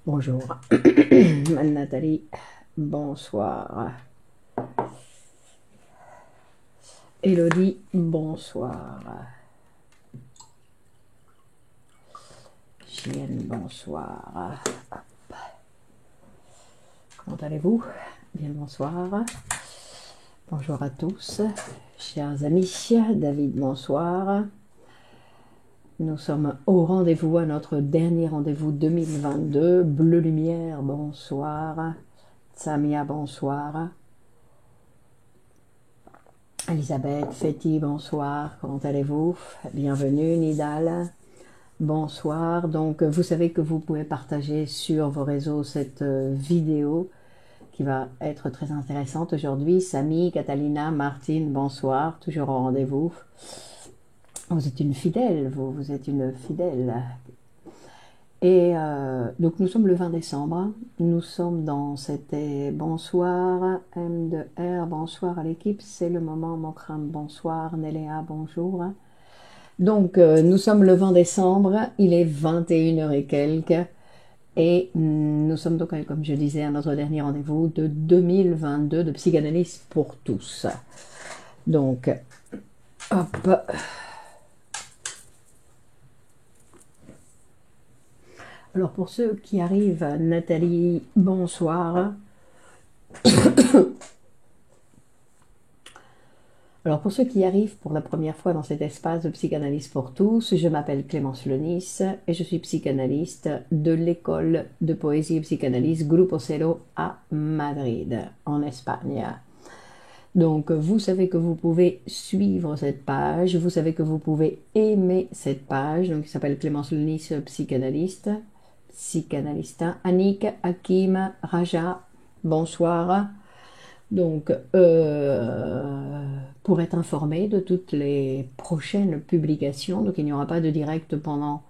Bonjour. Nathalie, bonsoir. Elodie, bonsoir. Chienne, bonsoir. Hop. Comment allez-vous? Bien, bonsoir. Bonjour à tous, chers amis. David, bonsoir. Nous sommes au rendez-vous, à notre dernier rendez-vous 2022. Bleu Lumière, bonsoir. Samia, bonsoir. Elisabeth, Feti, bonsoir. Comment allez-vous? Bienvenue, Nidal. Bonsoir. Donc, vous savez que vous pouvez partager sur vos réseaux cette vidéo qui va être très intéressante aujourd'hui. Samy, Catalina, Martine, bonsoir. Toujours au rendez-vous. Vous êtes une fidèle, vous êtes une fidèle. Et donc nous sommes le 20 décembre, nous sommes dans cette... Bonsoir M2R, bonsoir à l'équipe, c'est le moment, mon crâne, bonsoir, Néléa, bonjour. Donc nous sommes le 20 décembre, il est 21h et quelques, et nous sommes donc, comme je disais, à notre dernier rendez-vous de 2022 de psychanalyse pour tous. Donc, hop... Alors pour ceux qui arrivent, Nathalie, bonsoir. Alors pour ceux qui arrivent pour la première fois dans cet espace de psychanalyse pour tous, je m'appelle Clémence Lenis et je suis psychanalyste de l'école de poésie et psychanalyse Grupo Cero à Madrid, en Espagne. Donc vous savez que vous pouvez suivre cette page, vous savez que vous pouvez aimer cette page, donc qui s'appelle Clémence Lenis, psychanalyste. Annick, Hakim, Raja, bonsoir. Donc, pour être informé de toutes les prochaines publications, donc il n'y aura pas de direct pendant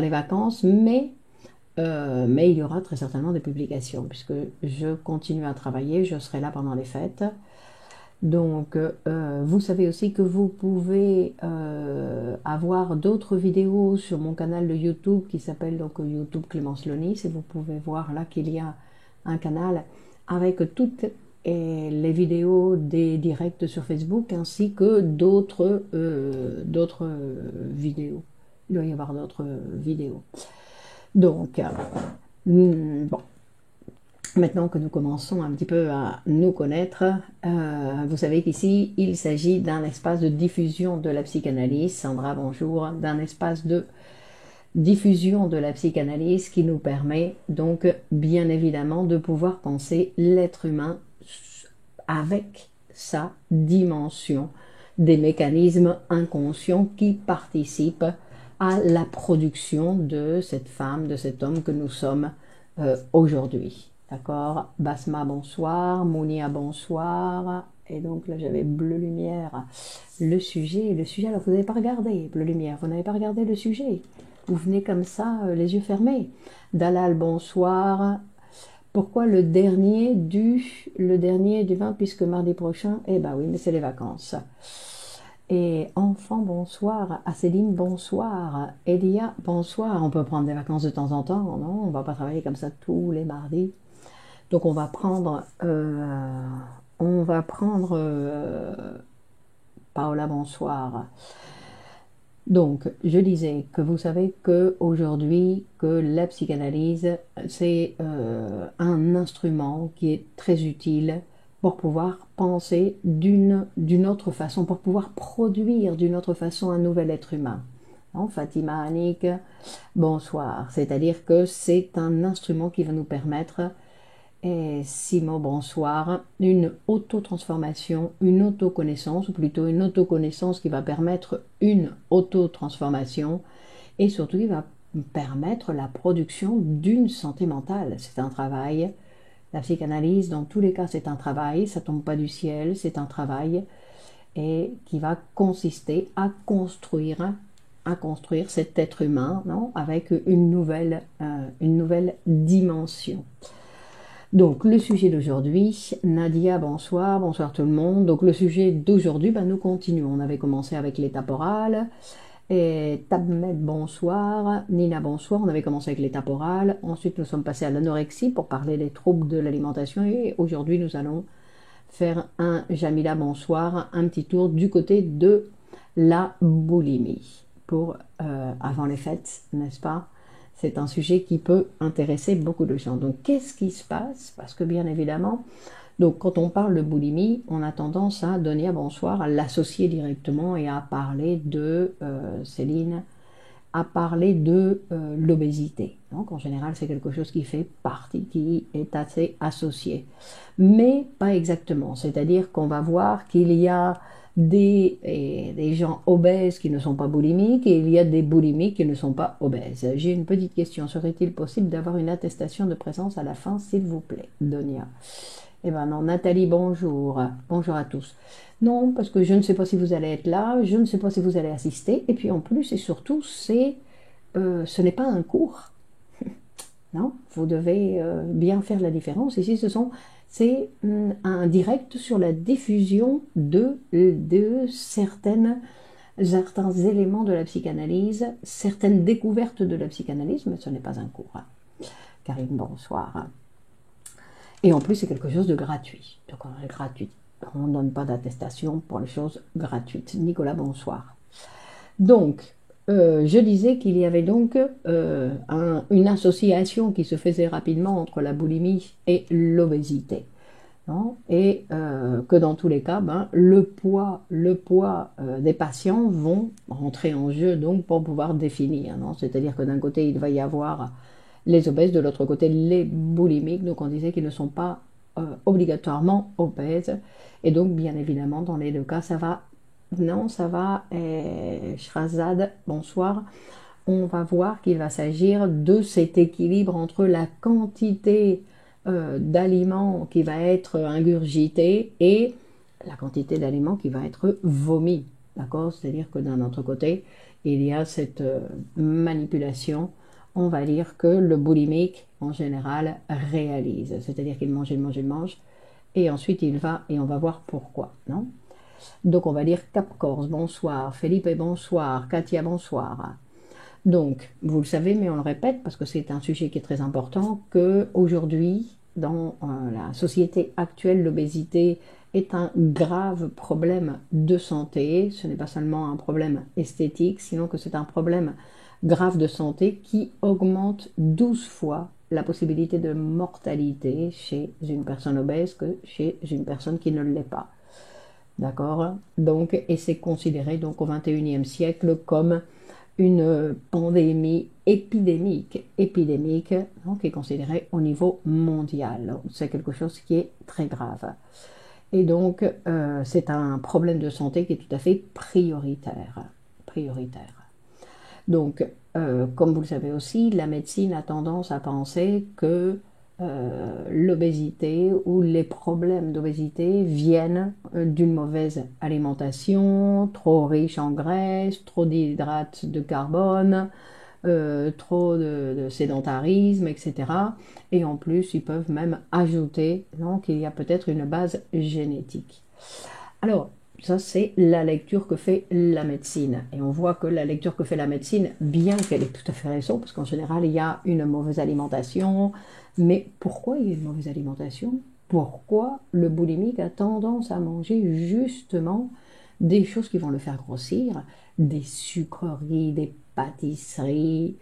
les vacances, mais il y aura très certainement des publications, puisque je continue à travailler, je serai là pendant les fêtes. Donc, vous savez aussi que vous pouvez avoir d'autres vidéos sur mon canal de YouTube qui s'appelle donc YouTube Clémence Lenis, et vous pouvez voir là qu'il y a un canal avec toutes les vidéos des directs sur Facebook ainsi que d'autres vidéos. Il doit y avoir d'autres vidéos. Donc, bon. Maintenant que nous commençons un petit peu à nous connaître, vous savez qu'ici, il s'agit d'un espace de diffusion de la psychanalyse. Sandra, bonjour. D'un espace de diffusion de la psychanalyse qui nous permet donc, bien évidemment, de pouvoir penser l'être humain avec sa dimension des mécanismes inconscients qui participent à la production de cette femme, de cet homme que nous sommes aujourd'hui. D'accord, Basma, bonsoir. Mounia, bonsoir. Et donc là, j'avais Bleu Lumière. Le sujet, alors vous n'avez pas regardé Bleu Lumière, vous n'avez pas regardé le sujet. Vous venez comme ça, les yeux fermés. Dalal, bonsoir. Pourquoi le dernier du 20, puisque mardi prochain, eh ben oui, mais c'est les vacances. Et enfant, bonsoir. Acéline, bonsoir. Elia, bonsoir. On peut prendre des vacances de temps en temps, non? On va pas travailler comme ça tous les mardis. Donc on va prendre Paola, bonsoir. Donc je disais que vous savez que aujourd'hui que la psychanalyse c'est un instrument qui est très utile pour pouvoir penser d'une autre façon, pour pouvoir produire d'une autre façon un nouvel être humain. Non, Fatima, Annick, bonsoir. C'est-à-dire que c'est un instrument qui va nous permettre, et Simon, bonsoir, une auto-transformation, une auto-connaissance, ou plutôt une auto-connaissance qui va permettre une auto-transformation, et surtout qui va permettre la production d'une santé mentale. C'est un travail. La psychanalyse, dans tous les cas, c'est un travail, ça tombe pas du ciel, c'est un travail, et qui va consister à construire cet être humain, non, avec une nouvelle dimension. Donc le sujet d'aujourd'hui, Nadia, bonsoir, bonsoir tout le monde. Donc le sujet d'aujourd'hui, nous continuons. On avait commencé avec l'étape orale Et Tabmed, bonsoir. Nina, bonsoir. On avait commencé avec l'étape orale. Ensuite, nous sommes passés à l'anorexie pour parler des troubles de l'alimentation. Et aujourd'hui, nous allons faire un Jamila, bonsoir, un petit tour du côté de la boulimie. Pour avant les fêtes, n'est-ce pas? C'est un sujet qui peut intéresser beaucoup de gens. Donc, qu'est-ce qui se passe? Parce que bien évidemment, donc quand on parle de boulimie, on a tendance à donner à bonsoir, à l'associer directement et à parler de, Céline, à parler de l'obésité. Donc en général, c'est quelque chose qui fait partie, qui est assez associé. Mais pas exactement. C'est-à-dire qu'on va voir qu'il y a des gens obèses qui ne sont pas boulimiques et il y a des boulimiques qui ne sont pas obèses. J'ai une petite question. Serait-il possible d'avoir une attestation de présence à la fin, s'il vous plaît, Donia? Eh ben non, Nathalie, bonjour. Bonjour à tous. Non, parce que je ne sais pas si vous allez être là, je ne sais pas si vous allez assister, et puis en plus et surtout, ce n'est pas un cours. Non, vous devez bien faire la différence. Ici, c'est un direct sur la diffusion de certains éléments de la psychanalyse, certaines découvertes de la psychanalyse, mais ce n'est pas un cours. Karine, bonsoir. Et en plus, c'est quelque chose de gratuit. Donc, on est gratuit. On ne donne pas d'attestation pour les choses gratuites. Nicolas, bonsoir. Donc, je disais qu'il y avait donc une association qui se faisait rapidement entre la boulimie et l'obésité. Et que dans tous les cas, le poids des patients vont rentrer en jeu donc pour pouvoir définir. C'est-à-dire que d'un côté, il va y avoir les obèses, de l'autre côté les boulimiques, donc on disait qu'ils ne sont pas obligatoirement obèses, et donc bien évidemment dans les deux cas ça va, Shrazad, bonsoir, on va voir qu'il va s'agir de cet équilibre entre la quantité d'aliments qui va être ingurgité et la quantité d'aliments qui va être vomi, d'accord, c'est-à-dire que d'un autre côté il y a cette manipulation. On va dire que le boulimique, en général, réalise. C'est-à-dire qu'il mange, et ensuite il va, et on va voir pourquoi, non? Donc on va dire Cap Corse, bonsoir, Felipe, bonsoir, Katia, bonsoir. Donc, vous le savez, mais on le répète, parce que c'est un sujet qui est très important, qu'aujourd'hui, dans la société actuelle, l'obésité est un grave problème de santé. Ce n'est pas seulement un problème esthétique, sinon que c'est un problème grave de santé qui augmente 12 fois la possibilité de mortalité chez une personne obèse que chez une personne qui ne l'est pas. D'accord? Donc, et c'est considéré donc au XXIe siècle comme une pandémie épidémique, donc, qui est considérée au niveau mondial. C'est quelque chose qui est très grave. Et donc, c'est un problème de santé qui est tout à fait prioritaire. Donc, comme vous le savez aussi, la médecine a tendance à penser que l'obésité ou les problèmes d'obésité viennent d'une mauvaise alimentation, trop riche en graisse, trop d'hydrates de carbone, trop de sédentarisme, etc. Et en plus, ils peuvent même ajouter qu'il y a peut-être une base génétique. Alors, ça, c'est la lecture que fait la médecine. Et on voit que la lecture que fait la médecine, bien qu'elle ait tout à fait raison, parce qu'en général, il y a une mauvaise alimentation. Mais pourquoi il y a une mauvaise alimentation? Pourquoi le boulimique a tendance à manger justement des choses qui vont le faire grossir, des sucreries, des pâtisseries,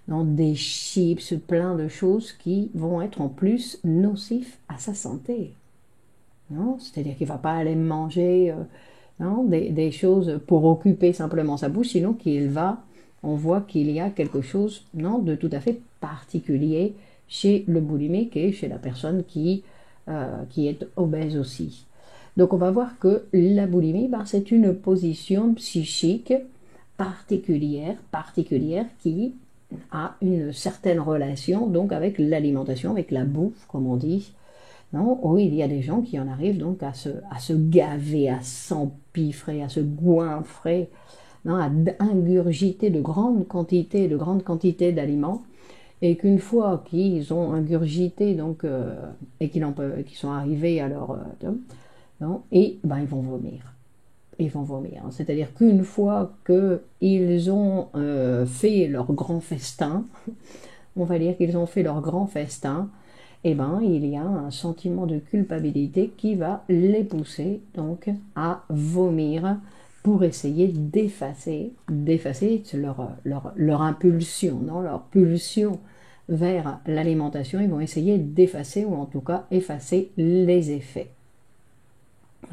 des chips, plein de choses qui vont être en plus nocifs à sa santé. C'est-à-dire qu'il ne va pas aller manger des choses pour occuper simplement sa bouche, sinon on voit qu'il y a quelque chose de tout à fait particulier chez le boulimique et chez la personne qui est obèse aussi. Donc on va voir que la boulimie, c'est une position psychique particulière qui a une certaine relation donc avec l'alimentation, avec la bouffe, comme on dit. Oui, il y a des gens qui en arrivent donc à se gaver, à s'empiffrer, à se goinfrer, à ingurgiter de grandes quantités d'aliments, et qu'une fois qu'ils ont ingurgité donc, et qu'ils sont arrivés à leur... ils vont vomir. ils vont vomir. C'est-à-dire qu'une fois qu'ils ont fait leur grand festin, on va dire qu'ils ont fait leur grand festin, eh ben, il y a un sentiment de culpabilité qui va les pousser donc à vomir pour essayer d'effacer leur impulsion, non, leur pulsion vers l'alimentation. Ils vont essayer d'effacer, ou en tout cas effacer les effets.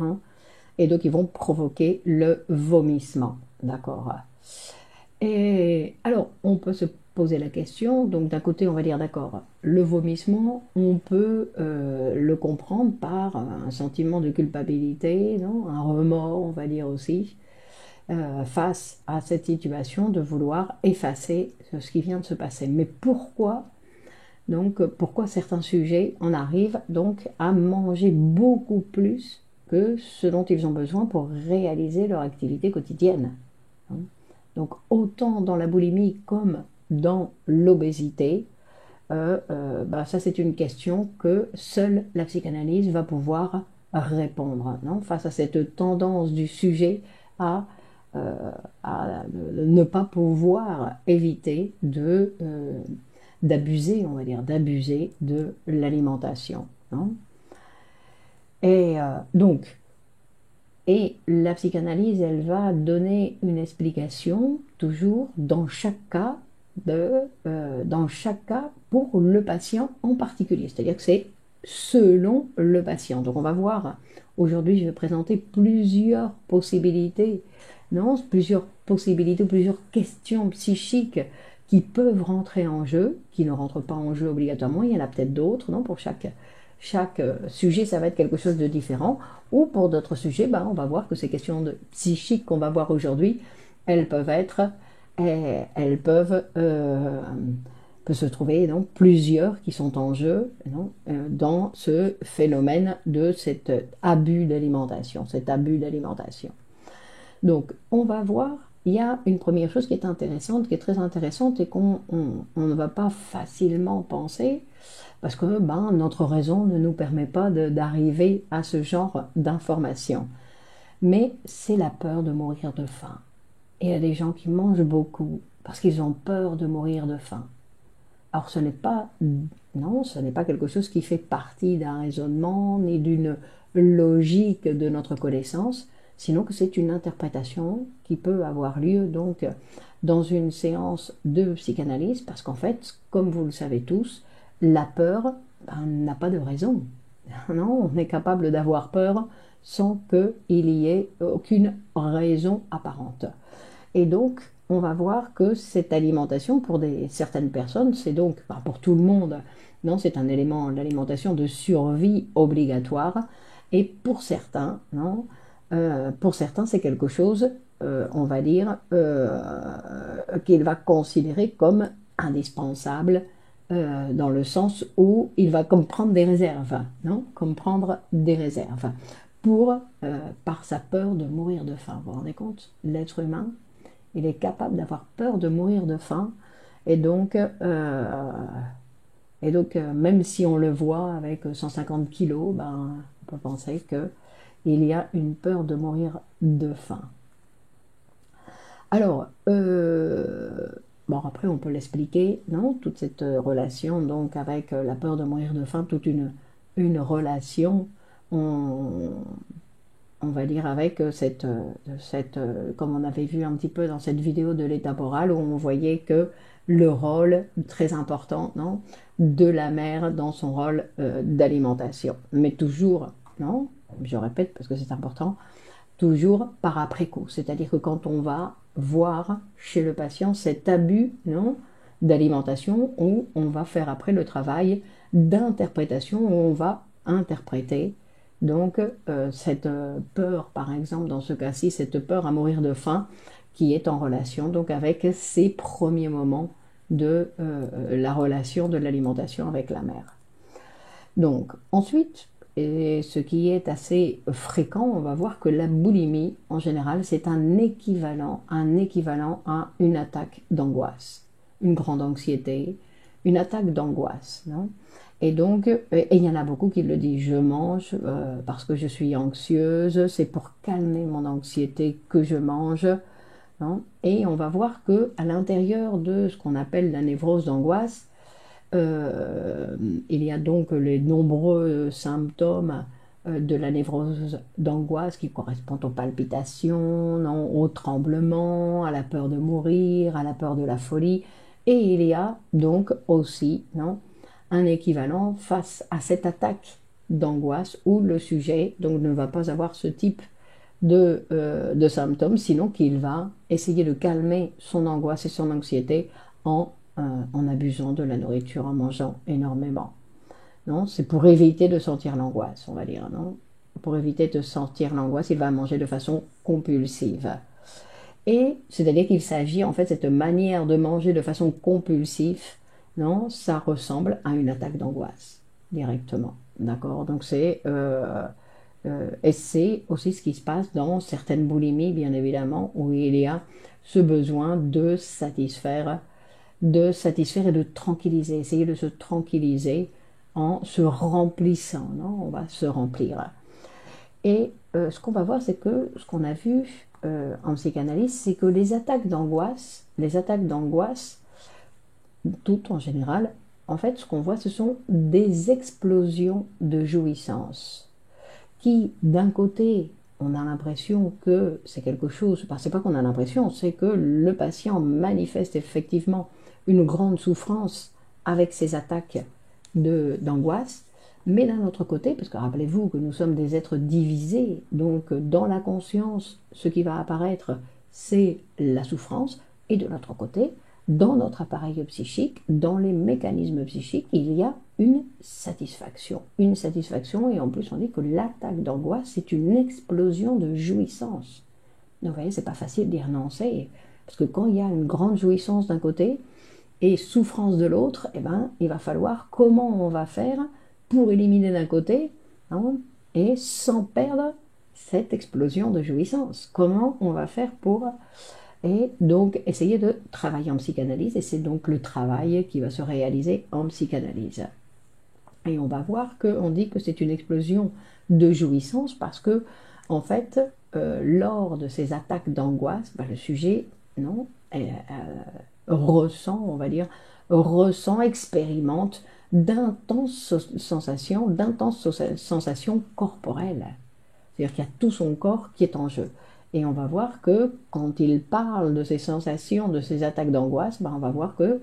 Hein, et donc ils vont provoquer le vomissement. D'accord. Et alors, on peut se poser la question, donc d'un côté on va dire d'accord, le vomissement, on peut le comprendre par un sentiment de culpabilité, non, un remords, on va dire aussi, face à cette situation de vouloir effacer ce qui vient de se passer. Mais pourquoi, donc, pourquoi certains sujets en arrivent donc à manger beaucoup plus que ce dont ils ont besoin pour réaliser leur activité quotidienne, hein. Donc autant dans la boulimie comme dans l'obésité, ça c'est une question que seule la psychanalyse va pouvoir répondre, non, face à cette tendance du sujet à ne pas pouvoir éviter d'abuser, on va dire, d'abuser de l'alimentation, non. Et donc, et la psychanalyse, elle va donner une explication, toujours, dans chaque cas, pour le patient en particulier. C'est-à-dire que c'est selon le patient. Donc on va voir, aujourd'hui je vais présenter plusieurs possibilités, non, plusieurs questions psychiques qui peuvent rentrer en jeu, qui ne rentrent pas en jeu obligatoirement, il y en a peut-être d'autres, non, pour chaque sujet, ça va être quelque chose de différent, ou pour d'autres sujets, on va voir que ces questions psychiques qu'on va voir aujourd'hui, elles peuvent peut se trouver donc plusieurs qui sont en jeu, non, dans ce phénomène de cet abus d'alimentation, Donc, on va voir, il y a une première chose qui est intéressante, qui est très intéressante et qu'on ne va pas facilement penser, parce que notre raison ne nous permet pas d'arriver à ce genre d'informations. Mais c'est la peur de mourir de faim. Et il y a des gens qui mangent beaucoup parce qu'ils ont peur de mourir de faim. Alors ce n'est pas quelque chose qui fait partie d'un raisonnement ni d'une logique de notre connaissance, sinon que c'est une interprétation qui peut avoir lieu donc dans une séance de psychanalyse, parce qu'en fait, comme vous le savez tous, la peur n'a pas de raison. Non, on est capable d'avoir peur sans qu'il y ait aucune raison apparente. Et donc, on va voir que cette alimentation, pour certaines personnes, c'est donc, pour tout le monde, non, c'est un élément d'alimentation de survie obligatoire. Et pour certains, non, c'est quelque chose, on va dire, qu'il va considérer comme indispensable, dans le sens où il va comme prendre des réserves, non, comme prendre des réserves, par sa peur de mourir de faim. Vous vous rendez compte, l'être humain, il est capable d'avoir peur de mourir de faim, et donc même si on le voit avec 150 kilos, on peut penser qu'il y a une peur de mourir de faim. Alors, après on peut l'expliquer, non, toute cette relation donc avec la peur de mourir de faim, toute une relation, on va dire avec comme on avait vu un petit peu dans cette vidéo de l'état moral, où on voyait que le rôle très important, non, de la mère dans son rôle d'alimentation. Mais toujours, non, je répète parce que c'est important, toujours par après-coup. C'est-à-dire que quand on va voir chez le patient cet abus, non, d'alimentation, où on va faire après le travail d'interprétation, où on va interpréter donc cette peur, par exemple, dans ce cas-ci, cette peur à mourir de faim, qui est en relation donc avec ces premiers moments de la relation de l'alimentation avec la mère. Donc ensuite, et ce qui est assez fréquent, on va voir que la boulimie, en général, c'est un équivalent à une attaque d'angoisse, une grande anxiété, une attaque d'angoisse, non ? Et donc, et il y en a beaucoup qui le disent, je mange parce que je suis anxieuse, c'est pour calmer mon anxiété que je mange. Hein. Et on va voir que à l'intérieur de ce qu'on appelle la névrose d'angoisse, il y a donc les nombreux symptômes de la névrose d'angoisse qui correspondent aux palpitations, non, aux tremblements, à la peur de mourir, à la peur de la folie. Et il y a donc aussi, non, un équivalent face à cette attaque d'angoisse où le sujet donc, ne va pas avoir ce type de symptômes, sinon qu'il va essayer de calmer son angoisse et son anxiété en abusant de la nourriture, en mangeant énormément. Non, c'est pour éviter de sentir l'angoisse, on va dire. Non, pour éviter de sentir l'angoisse, il va manger de façon compulsive. Et c'est-à-dire qu'il s'agit en fait cette manière de manger de façon compulsive, non, ça ressemble à une attaque d'angoisse directement. D'accord. Donc et c'est aussi ce qui se passe dans certaines boulimies, bien évidemment, où il y a ce besoin de satisfaire et de tranquilliser, essayer de se tranquilliser en se remplissant, non, on va se remplir. Et ce qu'on va voir, c'est que ce qu'on a vu en psychanalyse, c'est que les attaques d'angoisse, toutes en général, en fait, ce qu'on voit, ce sont des explosions de jouissance qui, d'un côté, on a l'impression que c'est quelque chose, c'est pas qu'on a l'impression, c'est que le patient manifeste effectivement une grande souffrance avec ces attaques d'angoisse, mais d'un autre côté, parce que rappelez-vous que nous sommes des êtres divisés, donc dans la conscience, ce qui va apparaître, c'est la souffrance, et de l'autre côté, dans notre appareil psychique, dans les mécanismes psychiques, il y a une satisfaction, et en plus on dit que l'attaque d'angoisse, c'est une explosion de jouissance. Donc vous voyez, c'est pas facile d'y renoncer, parce que quand il y a une grande jouissance d'un côté, et souffrance de l'autre, eh ben, il va falloir comment on va faire pour éliminer d'un côté, hein, et sans perdre cette explosion de jouissance. Comment on va faire pour... Et donc essayer de travailler en psychanalyse, et c'est donc le travail qui va se réaliser en psychanalyse. Et on va voir qu'on dit que c'est une explosion de jouissance parce que, en fait, lors de ces attaques d'angoisse, ben, le sujet, non, ressent, on va dire, expérimente d'intenses sensations corporelles. C'est-à-dire qu'il y a tout son corps qui est en jeu. Et on va voir que quand il parle de ces sensations, de ces attaques d'angoisse, ben on va voir que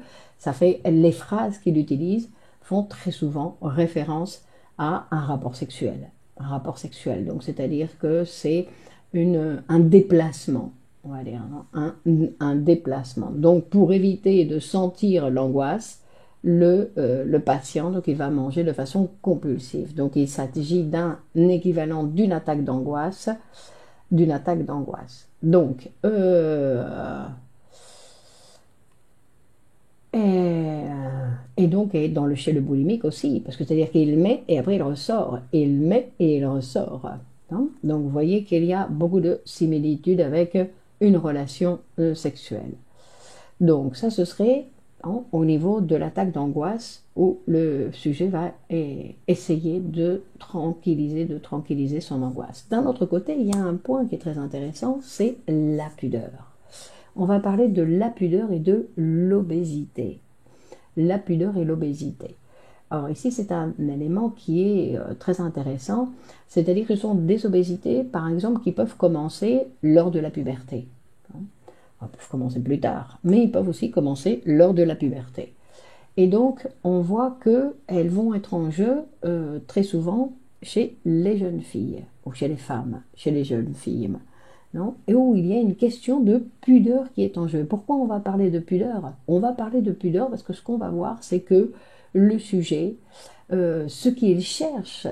les phrases qu'il utilise font très souvent référence à un rapport sexuel. Un rapport sexuel, donc c'est-à-dire que c'est un déplacement, on va dire, un déplacement. Donc pour éviter de sentir l'angoisse, le patient, donc il va manger de façon compulsive. Donc il s'agit d'un équivalent d'une attaque d'angoisse, Donc, et donc chez le boulimique aussi, parce que c'est-à-dire qu'il met et après il ressort, il met et il ressort. Hein. Donc vous voyez qu'il y a beaucoup de similitudes avec une relation sexuelle. Donc ça ce serait au niveau de l'attaque d'angoisse où le sujet va essayer de tranquilliser son angoisse. D'un autre côté, il y a un point qui est très intéressant, c'est la pudeur. On va parler de la pudeur et de l'obésité. La pudeur et l'obésité. Alors ici, c'est un élément qui est très intéressant, c'est-à-dire que ce sont des obésités, par exemple, qui peuvent commencer lors de la puberté. Ils peuvent commencer plus tard, mais ils peuvent aussi commencer lors de la puberté. Et donc, on voit qu'elles vont être en jeu très souvent chez les jeunes filles, ou chez les femmes, chez les jeunes filles, non, et où il y a une question de pudeur qui est en jeu. Pourquoi on va parler de pudeur? On va parler de pudeur parce que ce qu'on va voir, c'est que le sujet, ce qu'il cherche,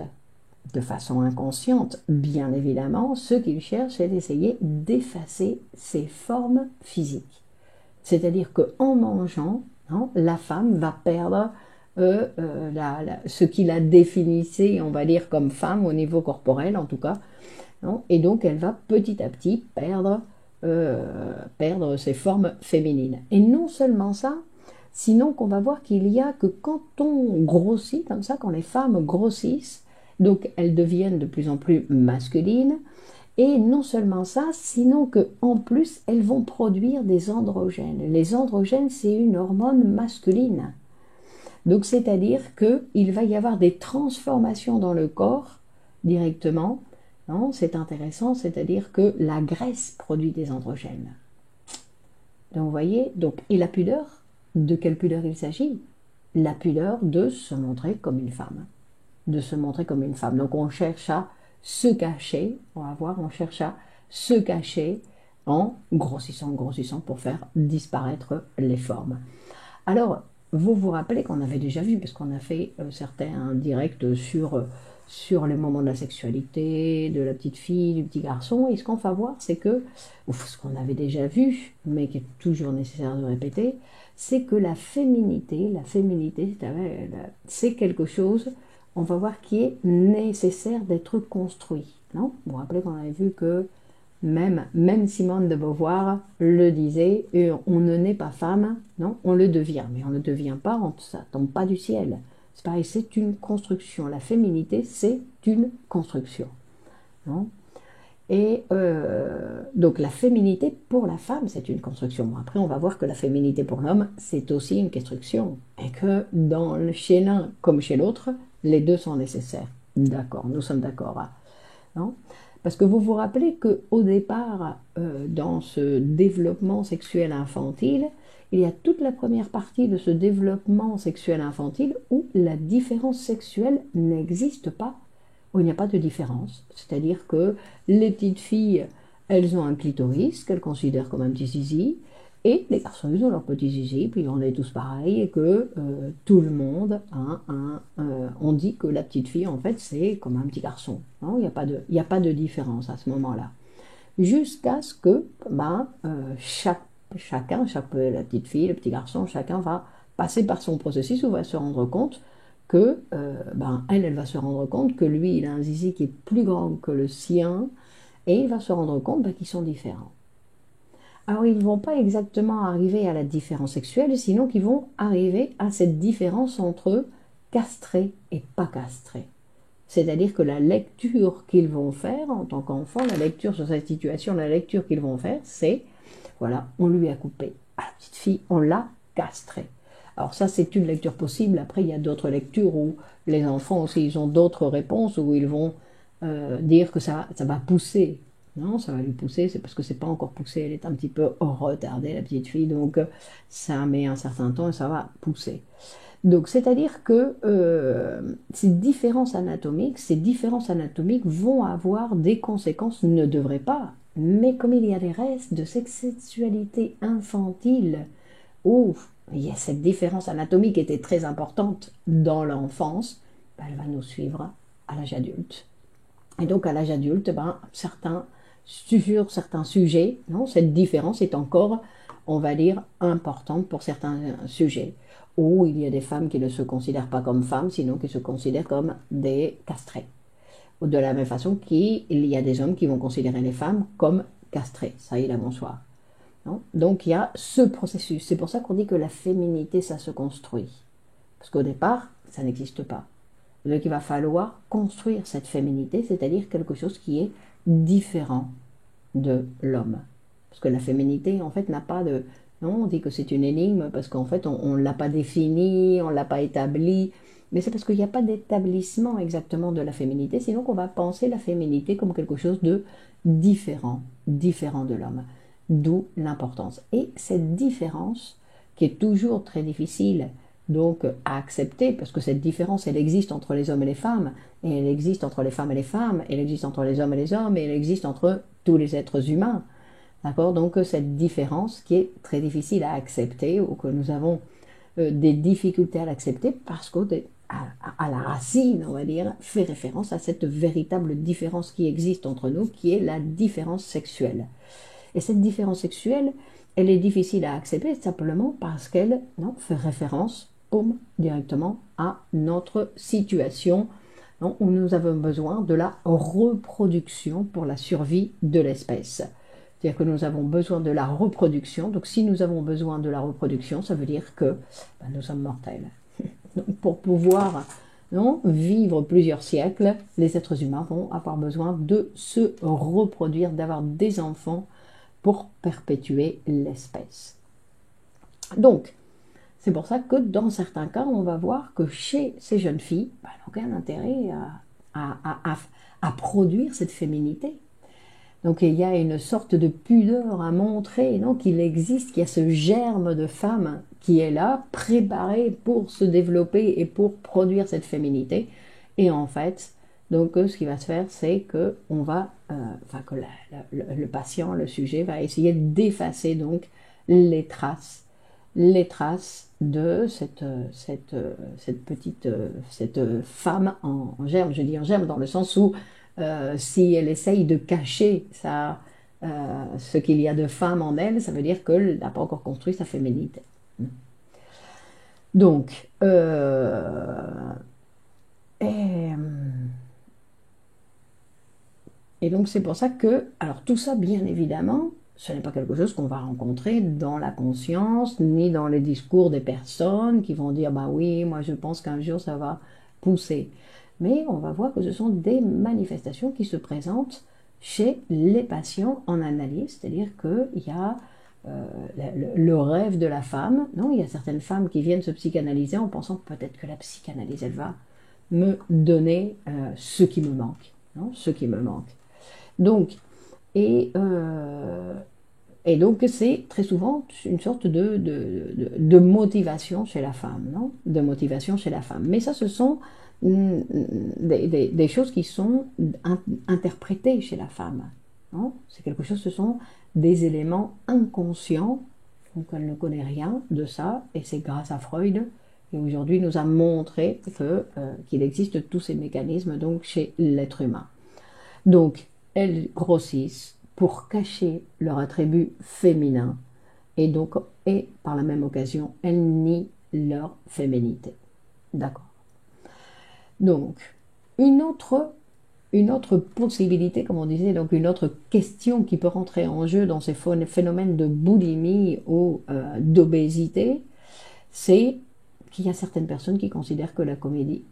de façon inconsciente, bien évidemment, ce qu'il cherche, c'est d'essayer d'effacer ses formes physiques. C'est-à-dire qu'en mangeant, hein, la femme va perdre ce qui la définissait, on va dire, comme femme au niveau corporel, en tout cas. Non, et donc, elle va petit à petit perdre ses formes féminines. Et non seulement ça, Sinon, qu'on va voir qu'il y a que quand on grossit comme ça, quand les femmes grossissent, donc elles deviennent de plus en plus masculines, et non seulement ça, sinon qu'en plus, elles vont produire des androgènes. Les androgènes, c'est une hormone masculine. Donc, c'est-à-dire qu'il va y avoir des transformations dans le corps directement. C'est intéressant, c'est-à-dire que la graisse produit des androgènes. Donc, vous voyez, donc, et la pudeur, de quelle pudeur il s'agit? La pudeur de se montrer comme une femme. De se montrer comme une femme. Donc, on cherche à se cacher, on va voir, on cherche à se cacher en grossissant pour faire disparaître les formes. Alors, vous vous rappelez qu'on avait déjà vu, parce qu'on a fait certains directs sur les moments de la sexualité, de la petite fille, du petit garçon, et ce qu'on va voir, c'est que, ou ce qu'on avait déjà vu, mais qui est toujours nécessaire de répéter, c'est que la féminité, c'est quelque chose, on va voir, qui est nécessaire d'être construit. Non? Vous vous rappelez qu'on avait vu que même Simone de Beauvoir le disait, on ne naît pas femme, non, on le devient, mais on ne devient pas, ça ne tombe pas du ciel. C'est pareil, c'est une construction. La féminité, c'est une construction. Non? Et donc la féminité pour la femme, c'est une construction. Bon, après, on va voir que la féminité pour l'homme, c'est aussi une construction. Et que chez l'un comme chez l'autre, les deux sont nécessaires. D'accord, nous sommes d'accord. Hein, non? Parce que vous vous rappelez qu'au départ, dans ce développement sexuel infantile, il y a toute la première partie de ce développement sexuel infantile où la différence sexuelle n'existe pas, où il n'y a pas de différence. C'est-à-dire que les petites filles, elles ont un clitoris qu'elles considèrent comme un petit zizi, et les garçons, ils ont leur petit zizi, puis on est tous pareils, et que tout le monde, on dit que la petite fille, en fait, c'est comme un petit garçon. Non, il n'y a pas de différence à ce moment-là. Jusqu'à ce que chacun, la petite fille, le petit garçon, chacun va passer par son processus où va se rendre compte que, elle va se rendre compte que lui, il a un zizi qui est plus grand que le sien, et il va se rendre compte qu'ils sont différents. Alors, ils ne vont pas exactement arriver à la différence sexuelle, sinon qu'ils vont arriver à cette différence entre castré et pas castré. C'est-à-dire que la lecture qu'ils vont faire en tant qu'enfant, la lecture sur cette situation, la lecture qu'ils vont faire, c'est, voilà, on lui a coupé. À la petite fille, on l'a castrée. Alors ça, c'est une lecture possible. Après, il y a d'autres lectures où les enfants aussi, ils ont d'autres réponses, où ils vont dire que ça va pousser. Non, ça va lui pousser, c'est parce que c'est pas encore poussé, elle est un petit peu retardée, la petite fille, donc ça met un certain temps et ça va pousser. Donc, c'est-à-dire que ces différences anatomiques vont avoir des conséquences, ne devraient pas, mais comme il y a des restes de cette sexualité infantile, où il y a cette différence anatomique qui était très importante dans l'enfance, elle va nous suivre à l'âge adulte. Et donc, à l'âge adulte, sur certains sujets, non, cette différence est encore, on va dire, importante pour certains sujets, où il y a des femmes qui ne se considèrent pas comme femmes, sinon qui se considèrent comme des castrés. Ou de la même façon qu'il y a des hommes qui vont considérer les femmes comme castrées. Ça y est, là, bonsoir. Non? Donc il y a ce processus. C'est pour ça qu'on dit que la féminité, ça se construit. Parce qu'au départ, ça n'existe pas. Donc il va falloir construire cette féminité, c'est-à-dire quelque chose qui est différent de l'homme. Parce que la féminité, en fait, n'a pas de... Non, on dit que c'est une énigme parce qu'en fait, on ne l'a pas définie, on ne l'a pas établie. Mais c'est parce qu'il n'y a pas d'établissement exactement de la féminité, sinon qu'on va penser la féminité comme quelque chose de différent de l'homme. D'où l'importance. Et cette différence, qui est toujours très difficile donc à accepter, parce que cette différence, elle existe entre les hommes et les femmes, et elle existe entre les femmes et les femmes, elle existe entre les hommes et les hommes, et elle existe entre tous les êtres humains. D'accord? Donc cette différence qui est très difficile à accepter, ou que nous avons des difficultés à l'accepter, parce qu'à la racine, on va dire, fait référence à cette véritable différence qui existe entre nous, qui est la différence sexuelle. Et cette différence sexuelle, elle est difficile à accepter simplement parce qu'elle fait référence directement à notre situation où nous avons besoin de la reproduction pour la survie de l'espèce. C'est-à-dire que nous avons besoin de la reproduction. Donc si nous avons besoin de la reproduction, ça veut dire que nous sommes mortels. Donc, pour pouvoir vivre plusieurs siècles, les êtres humains vont avoir besoin de se reproduire, d'avoir des enfants pour perpétuer l'espèce. Donc, c'est pour ça que dans certains cas, on va voir que chez ces jeunes filles, elles n'ont aucun intérêt à produire cette féminité. Donc il y a une sorte de pudeur à montrer qu'il existe, qu'il y a ce germe de femme qui est là, préparé pour se développer et pour produire cette féminité. Et en fait, donc ce qui va se faire, c'est que on va, que le patient, le sujet, va essayer d'effacer donc les traces de cette femme en germe. Je dis en germe dans le sens où si elle essaye de cacher ce qu'il y a de femme en elle, ça veut dire qu'elle n'a pas encore construit sa féminité. Donc, et donc c'est pour ça que, alors tout ça, bien évidemment, ce n'est pas quelque chose qu'on va rencontrer dans la conscience, ni dans les discours des personnes qui vont dire, bah oui, moi je pense qu'un jour ça va pousser. Mais on va voir que ce sont des manifestations qui se présentent chez les patients en analyse, c'est-à-dire qu'il y a le rêve de la femme. Non, il y a certaines femmes qui viennent se psychanalyser en pensant peut-être que la psychanalyse, elle va me donner ce qui me manque. Ce qui me manque. Donc, et donc c'est très souvent une sorte de motivation chez la femme, de motivation chez la femme. Mais ça, ce sont des choses qui sont interprétées chez la femme. C'est quelque chose, ce sont des éléments inconscients, donc elle ne connaît rien de ça, et c'est grâce à Freud qui aujourd'hui nous a montré qu'il existe tous ces mécanismes donc chez l'être humain. Donc elles grossissent pour cacher leur attribut féminin, et par la même occasion elles nient leur féminité. D'accord. Donc, une autre possibilité, comme on disait, donc une autre question qui peut rentrer en jeu dans ces phénomènes de boulimie ou d'obésité, c'est qu'il y a certaines personnes qui considèrent que la comédie,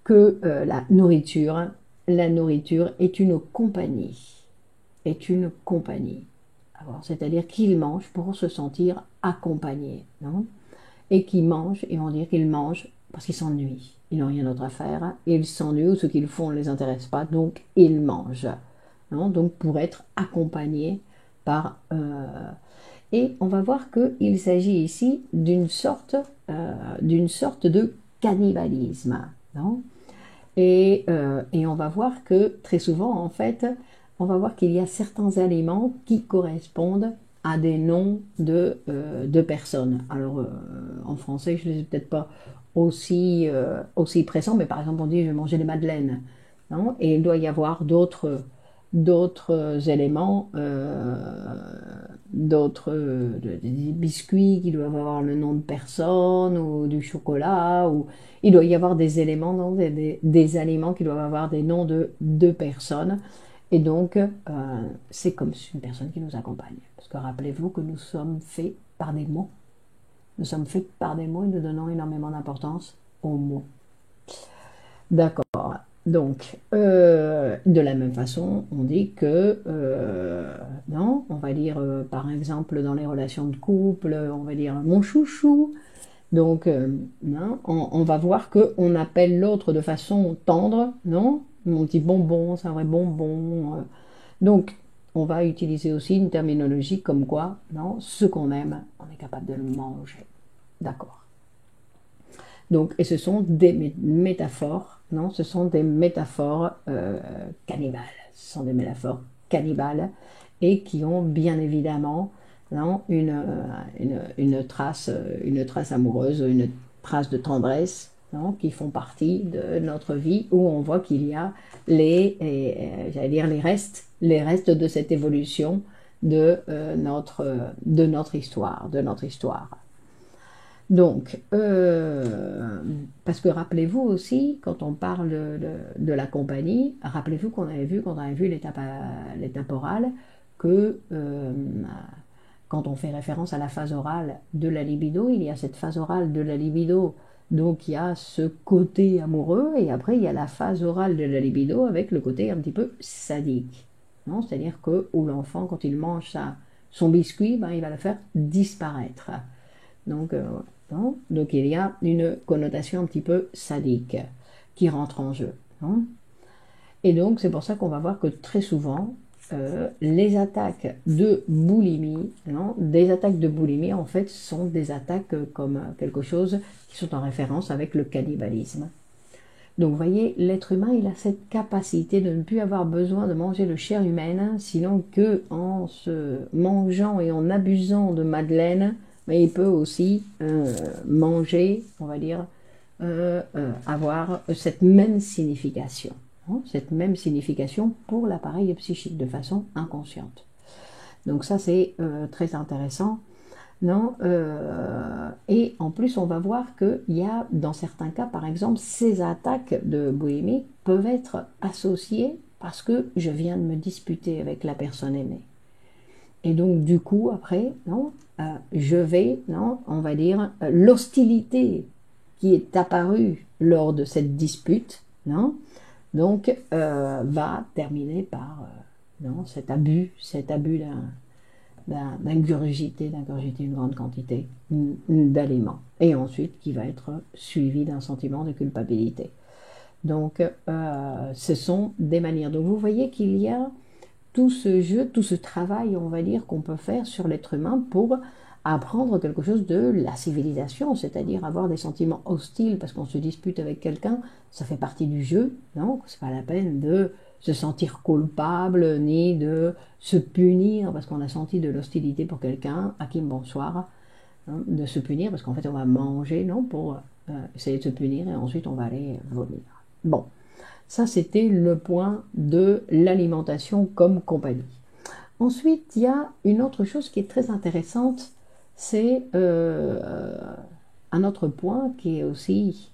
que la nourriture est une compagnie, c'est-à-dire qu'ils mangent pour se sentir accompagnés, et qu'ils mangent, et on va dire qu'ils mangent parce qu'ils s'ennuient. Ils n'ont rien d'autre à faire, ils s'ennuient, ou ce qu'ils font ne les intéresse pas, donc ils mangent. Donc pour être accompagnés par... Et on va voir qu'il s'agit ici d'une sorte de cannibalisme. Et on va voir que très souvent, en fait, on va voir qu'il y a certains aliments qui correspondent à des noms de personnes. Alors, en français, je ne les ai peut-être pas aussi pressants, mais par exemple, on dit « je vais manger des madeleines ». Et il doit y avoir d'autres éléments, des biscuits qui doivent avoir le nom de personne, ou du chocolat, ou il doit y avoir des éléments, des aliments qui doivent avoir des noms de personnes. Et donc, c'est comme une personne qui nous accompagne. Parce que rappelez-vous que nous sommes faits par des mots. Nous sommes faits par des mots et nous donnons énormément d'importance aux mots. D'accord. Donc, de la même façon, on dit que, on va dire, par exemple, dans les relations de couple, on va dire mon chouchou. Donc, on va voir qu'on appelle l'autre de façon tendre, mon petit bonbon, c'est un vrai bonbon. Donc, on va utiliser aussi une terminologie comme quoi, ce qu'on aime, on est capable de le manger. D'accord. Donc, et ce sont des métaphores, ce sont des métaphores cannibales. Ce sont des métaphores cannibales et qui ont bien évidemment une trace amoureuse, une trace de tendresse, qui font partie de notre vie, où on voit qu'il y a les restes de cette évolution de notre histoire, Donc, parce que rappelez-vous aussi, quand on parle de la compagnie, rappelez-vous qu'on avait vu, quand on avait vu l'étape orale, que quand on fait référence à la phase orale de la libido, il y a cette phase orale de la libido, donc il y a ce côté amoureux, et après il y a la phase orale de la libido avec le côté un petit peu sadique. C'est-à-dire que où l'enfant, quand il mange son biscuit, ben, il va le faire disparaître. Donc il y a une connotation un petit peu sadique qui rentre en jeu. Et donc c'est pour ça qu'on va voir que très souvent, les attaques de boulimie, des attaques de boulimie en fait sont des attaques comme quelque chose qui sont en référence avec le cannibalisme. Donc vous voyez, l'être humain il a cette capacité de ne plus avoir besoin de manger de chair humaine, sinon que en se mangeant et en abusant de madeleine, mais il peut aussi manger, on va dire, avoir cette même signification. Cette même signification pour l'appareil psychique de façon inconsciente. Donc ça c'est très intéressant. Et en plus on va voir qu'il y a dans certains cas par exemple ces attaques de boulimie peuvent être associées parce que je viens de me disputer avec la personne aimée. Et donc du coup après, je vais, on va dire, l'hostilité qui est apparue lors de cette dispute, donc va terminer par cet abus d'ingurgiter une grande quantité d'aliments, et ensuite qui va être suivi d'un sentiment de culpabilité. Donc ce sont des manières. Donc vous voyez qu'il y a tout ce jeu, tout ce travail, on va dire, qu'on peut faire sur l'être humain pour apprendre quelque chose de la civilisation, c'est-à-dire avoir des sentiments hostiles parce qu'on se dispute avec quelqu'un, ça fait partie du jeu, donc c'est pas la peine de se sentir coupable ni de se punir parce qu'on a senti de l'hostilité pour quelqu'un, Hakim bonsoir, de se punir parce qu'en fait on va manger, pour essayer de se punir et ensuite on va aller vomir. Bon, ça c'était le point de l'alimentation comme compagnie. Ensuite, il y a une autre chose qui est très intéressante, c'est un autre point qui est aussi,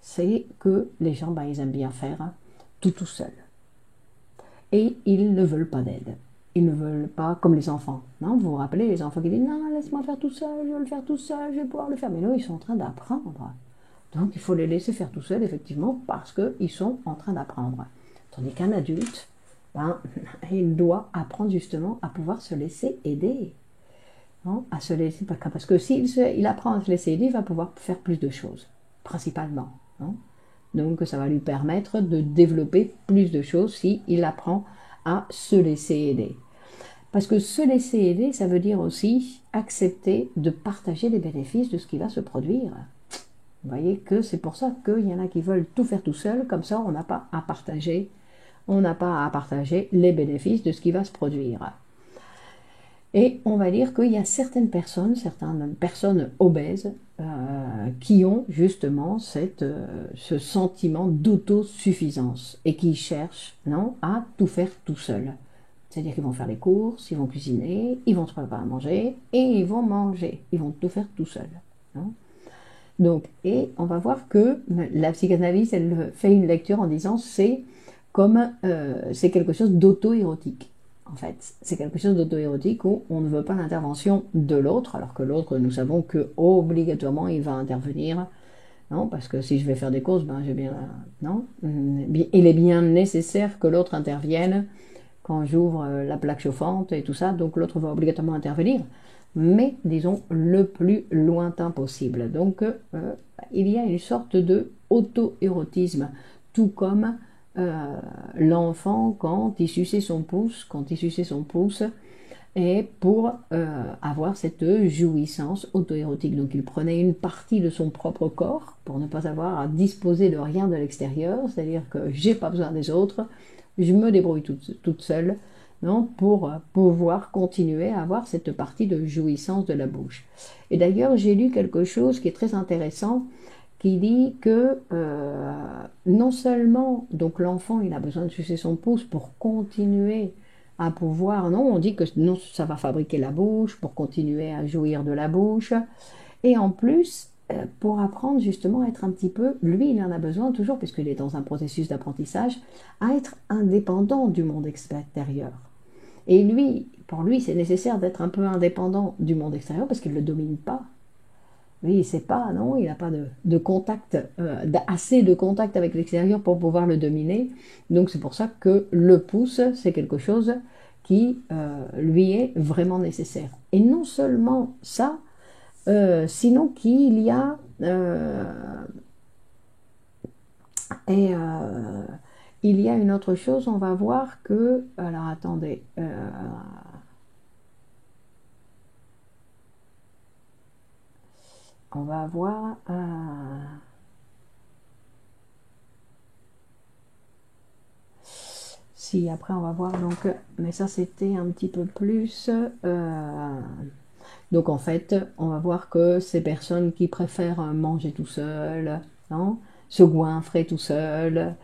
c'est que les gens, ils aiment bien faire tout seul. Et ils ne veulent pas d'aide. Ils ne veulent pas, comme les enfants. Vous vous rappelez, les enfants qui disent « Non, laisse-moi faire tout seul, je vais le faire tout seul, je vais pouvoir le faire. » Mais là, ils sont en train d'apprendre. Donc, il faut les laisser faire tout seul, effectivement, parce qu'ils sont en train d'apprendre. Tandis qu'un adulte, il doit apprendre justement à pouvoir se laisser aider. À se laisser, parce que s'il apprend à se laisser aider, il va pouvoir faire plus de choses, principalement. Donc ça va lui permettre de développer plus de choses s'il apprend à se laisser aider. Parce que se laisser aider, ça veut dire aussi accepter de partager les bénéfices de ce qui va se produire. Vous voyez que c'est pour ça qu'il y en a qui veulent tout faire tout seul, comme ça on n'a pas à partager. On n'a pas à partager les bénéfices de ce qui va se produire. Et on va dire qu'il y a certaines personnes obèses, qui ont justement ce sentiment d'autosuffisance et qui cherchent à tout faire tout seul. C'est-à-dire qu'ils vont faire les courses, ils vont cuisiner, ils vont se préparer à manger et ils vont manger. Ils vont tout faire tout seul. Donc, et on va voir que la psychanalyse, elle fait une lecture en disant c'est quelque chose d'auto-érotique. En fait, c'est quelque chose d'auto-érotique où on ne veut pas l'intervention de l'autre, alors que l'autre, nous savons que obligatoirement il va intervenir. Parce que si je vais faire des courses, il est bien nécessaire que l'autre intervienne quand j'ouvre la plaque chauffante et tout ça, donc l'autre va obligatoirement intervenir, mais disons le plus lointain possible. Donc il y a une sorte de auto-érotisme, tout comme l'enfant quand il suçait son pouce, et pour avoir cette jouissance auto-érotique. Donc il prenait une partie de son propre corps pour ne pas avoir à disposer de rien de l'extérieur, c'est-à-dire que j'ai pas besoin des autres, je me débrouille toute seule, pour pouvoir continuer à avoir cette partie de jouissance de la bouche. Et d'ailleurs, j'ai lu quelque chose qui est très intéressant, qui dit que non seulement donc l'enfant il a besoin de sucer son pouce pour continuer à pouvoir, on dit que non, ça va fabriquer la bouche pour continuer à jouir de la bouche, et en plus pour apprendre justement à être un petit peu, lui il en a besoin toujours puisqu'il est dans un processus d'apprentissage, à être indépendant du monde extérieur. Et lui, pour lui, c'est nécessaire d'être un peu indépendant du monde extérieur parce qu'il ne le domine pas. Lui, il ne sait pas, non, il n'a pas de contact, assez de contact avec l'extérieur pour pouvoir le dominer. Donc c'est pour ça que le pouce, c'est quelque chose qui lui est vraiment nécessaire. Et non seulement ça, sinon qu'il y a et il y a une autre chose, on va voir que, alors attendez, on va voir, si après on va voir, donc, mais ça c'était un petit peu plus, donc en fait, on va voir que ces personnes qui préfèrent manger tout seul, non, se goinfrer tout seul,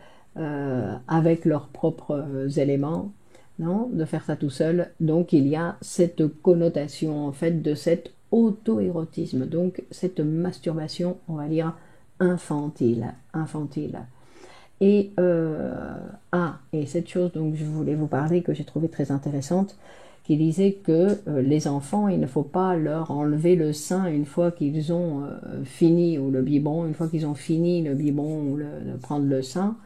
avec leurs propres éléments, non, de faire ça tout seul. Donc il y a cette connotation en fait de cet auto-érotisme, donc cette masturbation, on va dire infantile, infantile. Et et cette chose dont je voulais vous parler que j'ai trouvé très intéressante, qui disait que les enfants, il ne faut pas leur enlever le sein une fois qu'ils ont fini, ou le biberon, une fois qu'ils ont fini le biberon ou de prendre le sein,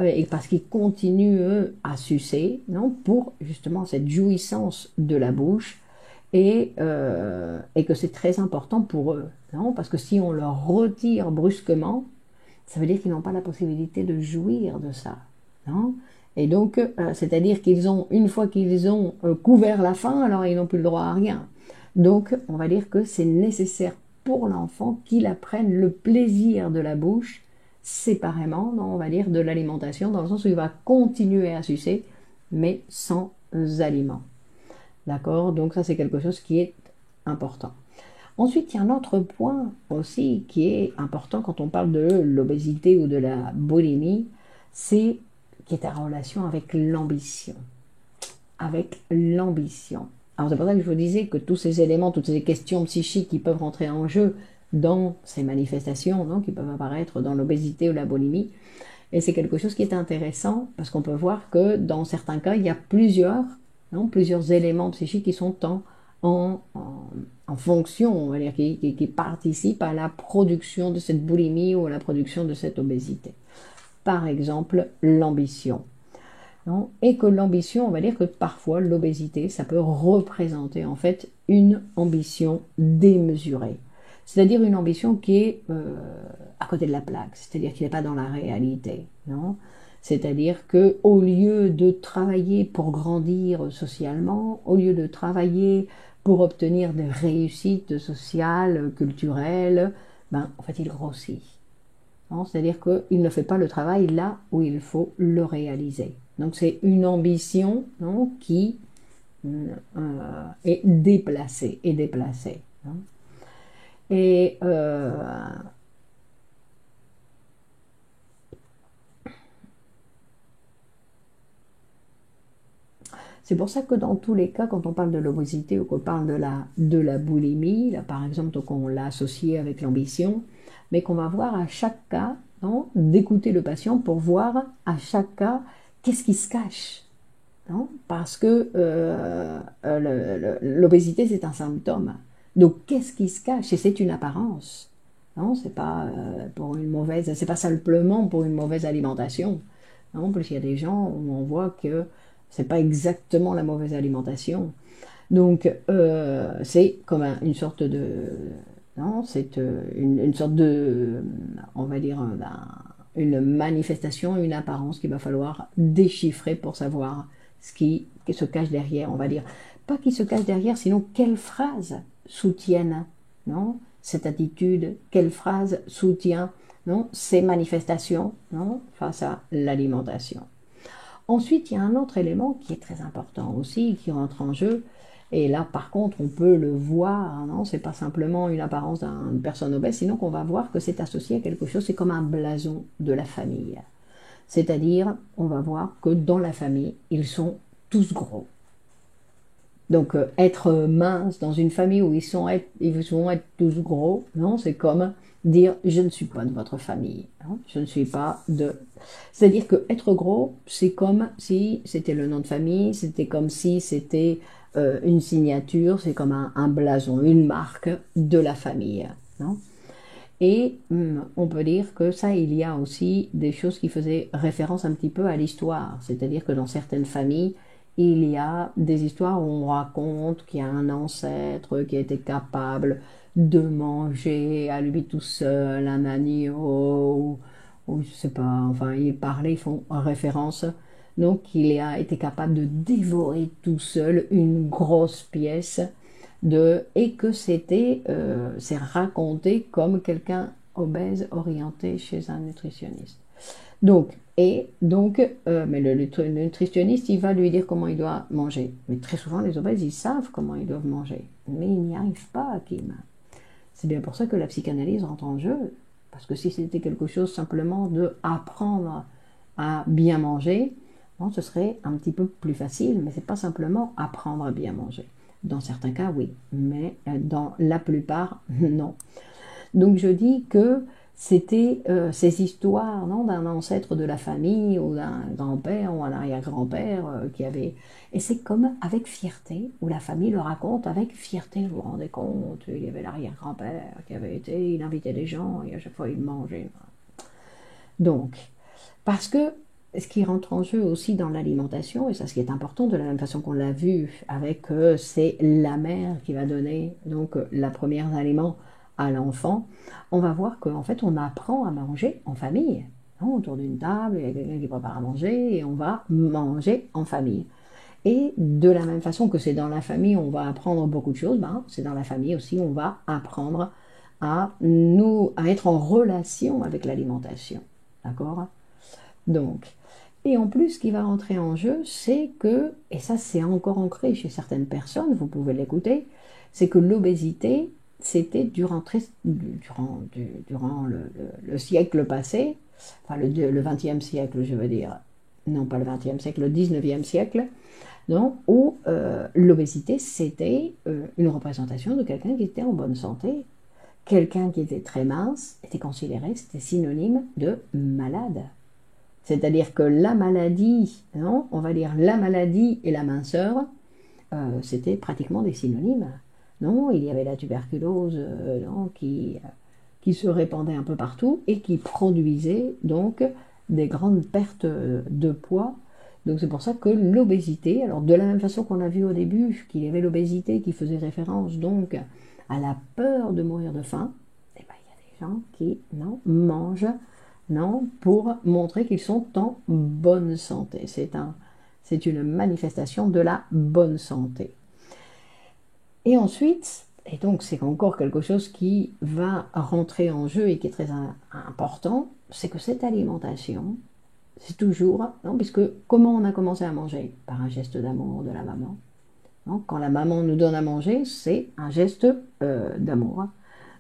et parce qu'ils continuent eux, à sucer, non, pour justement cette jouissance de la bouche, et que c'est très important pour eux, non, parce que si on leur retire brusquement, ça veut dire qu'ils n'ont pas la possibilité de jouir de ça, non. Et donc, c'est-à-dire qu'ils ont, une fois qu'ils ont couvert la faim, alors ils n'ont plus le droit à rien. Donc, on va dire que c'est nécessaire pour l'enfant qu'il apprenne le plaisir de la bouche séparément, non, on va dire, de l'alimentation, dans le sens où il va continuer à sucer, mais sans aliments. D'accord? Donc ça, c'est quelque chose qui est important. Ensuite, il y a un autre point aussi qui est important quand on parle de l'obésité ou de la boulimie, c'est qui est en relation avec l'ambition. Avec l'ambition. Alors c'est pour ça que je vous disais que tous ces éléments, toutes ces questions psychiques qui peuvent rentrer en jeu dans ces manifestations, non, qui peuvent apparaître dans l'obésité ou la boulimie, et c'est quelque chose qui est intéressant parce qu'on peut voir que dans certains cas, il y a plusieurs, non, plusieurs éléments psychiques qui sont en fonction, on va dire, qui participent à la production de cette boulimie ou à la production de cette obésité. Par exemple, l'ambition. Non, et que l'ambition, on va dire que parfois l'obésité, ça peut représenter en fait une ambition démesurée. C'est-à-dire une ambition qui est à côté de la plaque, c'est-à-dire qui n'est pas dans la réalité. Non, c'est-à-dire que au lieu de travailler pour grandir socialement, au lieu de travailler pour obtenir des réussites sociales, culturelles, ben, en fait, il grossit. C'est-à-dire qu'il ne fait pas le travail là où il faut le réaliser. Donc c'est une ambition, non, qui est déplacée, non. Et c'est pour ça que dans tous les cas, quand on parle de l'obésité ou qu'on parle de la boulimie, là, par exemple, donc on l'a associé avec l'ambition, mais qu'on va voir à chaque cas, non, d'écouter le patient pour voir à chaque cas qu'est-ce qui se cache. Non, parce que l'obésité, c'est un symptôme. Donc, qu'est-ce qui se cache? Et c'est une apparence. Non, c'est pas pour une mauvaise, c'est pas simplement pour une mauvaise alimentation. Non, parce qu'il y a des gens où on voit que c'est pas exactement la mauvaise alimentation. Donc, c'est comme une sorte de, non, c'est une sorte de, on va dire, une manifestation, une apparence qu'il va falloir déchiffrer pour savoir ce qui se cache derrière, on va dire. Pas qui se cache derrière, sinon quelles phrases soutiennent, non, cette attitude, quelle phrase soutient, non, ces manifestations, non, face à l'alimentation. Ensuite, il y a un autre élément qui est très important aussi, qui rentre en jeu, et là, par contre, on peut le voir, non, c'est pas simplement une apparence d'une personne obèse, sinon qu'on va voir que c'est associé à quelque chose, c'est comme un blason de la famille. C'est-à-dire, on va voir que dans la famille, ils sont tous gros. Donc, être mince dans une famille où ils vont être tous gros, non, c'est comme dire je ne suis pas de votre famille. Hein, je ne suis pas de. C'est-à-dire que être gros, c'est comme si c'était le nom de famille, c'était comme si c'était une signature, c'est comme un blason, une marque de la famille. Non. Et on peut dire que ça, il y a aussi des choses qui faisaient référence un petit peu à l'histoire. C'est-à-dire que dans certaines familles, il y a des histoires où on raconte qu'il y a un ancêtre qui était capable de manger à lui tout seul un agneau, ou je sais pas, enfin, ils parlaient, ils font référence. Donc, il a été capable de dévorer tout seul une grosse pièce et que c'est raconté comme quelqu'un obèse orienté chez un nutritionniste. Mais le nutritionniste, il va lui dire comment il doit manger. Mais très souvent, les obèses, ils savent comment ils doivent manger. Mais ils n'y arrivent pas, Kim. C'est bien pour ça que la psychanalyse rentre en jeu. Parce que si c'était quelque chose simplement de apprendre à bien manger, bon, ce serait un petit peu plus facile, mais c'est pas simplement apprendre à bien manger. Dans certains cas, oui, mais dans la plupart, non. Donc je dis que c'était ces histoires non, d'un ancêtre de la famille ou d'un grand-père ou un arrière-grand-père qui avait... Et c'est comme avec fierté, où la famille le raconte avec fierté, vous vous rendez compte, il y avait l'arrière-grand-père qui avait été, il invitait des gens et à chaque fois il mangeait. Donc, parce que ce qui rentre en jeu aussi dans l'alimentation, et ça ce qui est important, de la même façon qu'on l'a vu avec, c'est la mère qui va donner donc la première aliment à l'enfant, on va voir qu'en fait on apprend à manger en famille. Hein, autour d'une table, il y a quelqu'un qui prépare à manger et on va manger en famille. Et de la même façon que c'est dans la famille on va apprendre beaucoup de choses, ben, c'est dans la famille aussi on va apprendre à être en relation avec l'alimentation. D'accord? Donc, et en plus, ce qui va rentrer en jeu, c'est que, et ça c'est encore ancré chez certaines personnes, vous pouvez l'écouter, c'est que l'obésité, c'était durant le siècle passé, enfin le 20e siècle, je veux dire, non pas le 20e siècle, le 19e siècle, non, où l'obésité, c'était une représentation de quelqu'un qui était en bonne santé. Quelqu'un qui était très mince était considéré, c'était synonyme de malade. C'est-à-dire que la maladie, non, on va dire la maladie et la minceur, c'était pratiquement des synonymes. Non, il y avait la tuberculose non, qui se répandait un peu partout et qui produisait donc des grandes pertes de poids. Donc c'est pour ça que l'obésité, alors de la même façon qu'on a vu au début qu'il y avait l'obésité qui faisait référence donc à la peur de mourir de faim, eh ben, il y a des gens qui non, mangent non, pour montrer qu'ils sont en bonne santé. C'est une manifestation de la bonne santé. Et ensuite, et donc c'est encore quelque chose qui va rentrer en jeu et qui est très important, c'est que cette alimentation, c'est toujours, non, puisque comment on a commencé à manger? Par un geste d'amour de la maman. Non, quand la maman nous donne à manger, c'est un geste d'amour.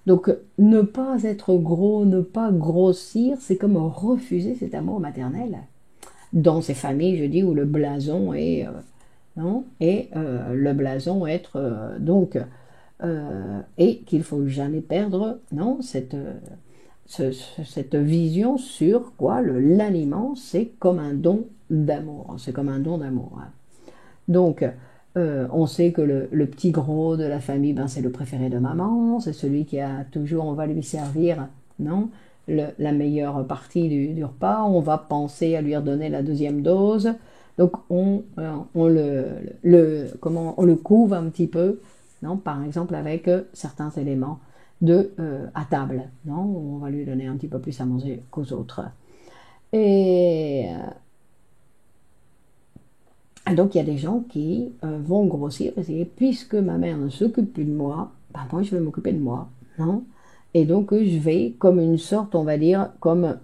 Donc ne pas être gros, ne pas grossir, c'est comme refuser cet amour maternel. Dans ces familles, je dis, où le blason est... non, et le blason être et qu'il faut jamais perdre non cette vision sur quoi l'aliment c'est comme un don d'amour, c'est comme un don d'amour. Donc on sait que le petit gros de la famille, ben, c'est le préféré de maman, c'est celui qui a toujours, on va lui servir non la meilleure partie du repas, on va penser à lui redonner la deuxième dose. Donc on le couvre un petit peu, non, par exemple avec certains éléments à table, non, on va lui donner un petit peu plus à manger qu'aux autres. Et donc il y a des gens qui vont grossir et dire, puisque ma mère ne s'occupe plus de moi, ben moi je vais m'occuper de moi, non? Et donc je vais comme une sorte, on va dire, comme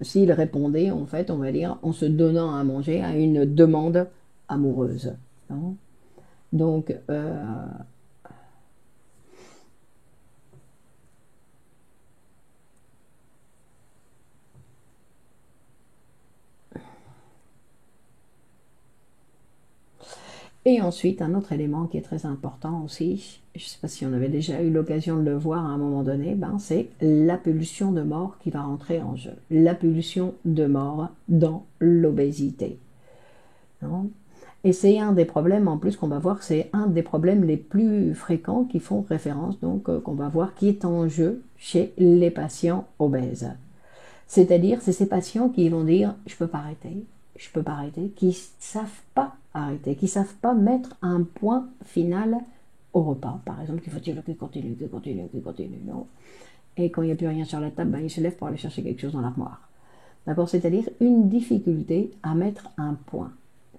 s'il répondait en fait, on va dire, en se donnant à manger à une demande amoureuse, non? Donc Et ensuite, un autre élément qui est très important aussi, je ne sais pas si on avait déjà eu l'occasion de le voir à un moment donné, ben, c'est la pulsion de mort qui va rentrer en jeu. La pulsion de mort dans l'obésité. Et c'est un des problèmes, en plus, qu'on va voir, c'est un des problèmes les plus fréquents qui font référence, donc qu'on va voir qui est en jeu chez les patients obèses. C'est-à-dire, c'est ces patients qui vont dire « je peux pas arrêter », qui ne savent pas arrêter, qui ne savent pas mettre un point final au repas. Par exemple, qu'il faut-il qu'il continue, non. Et quand il n'y a plus rien sur la table, ben, ils se lèvent pour aller chercher quelque chose dans l'armoire. D'accord, c'est-à-dire une difficulté à mettre un point.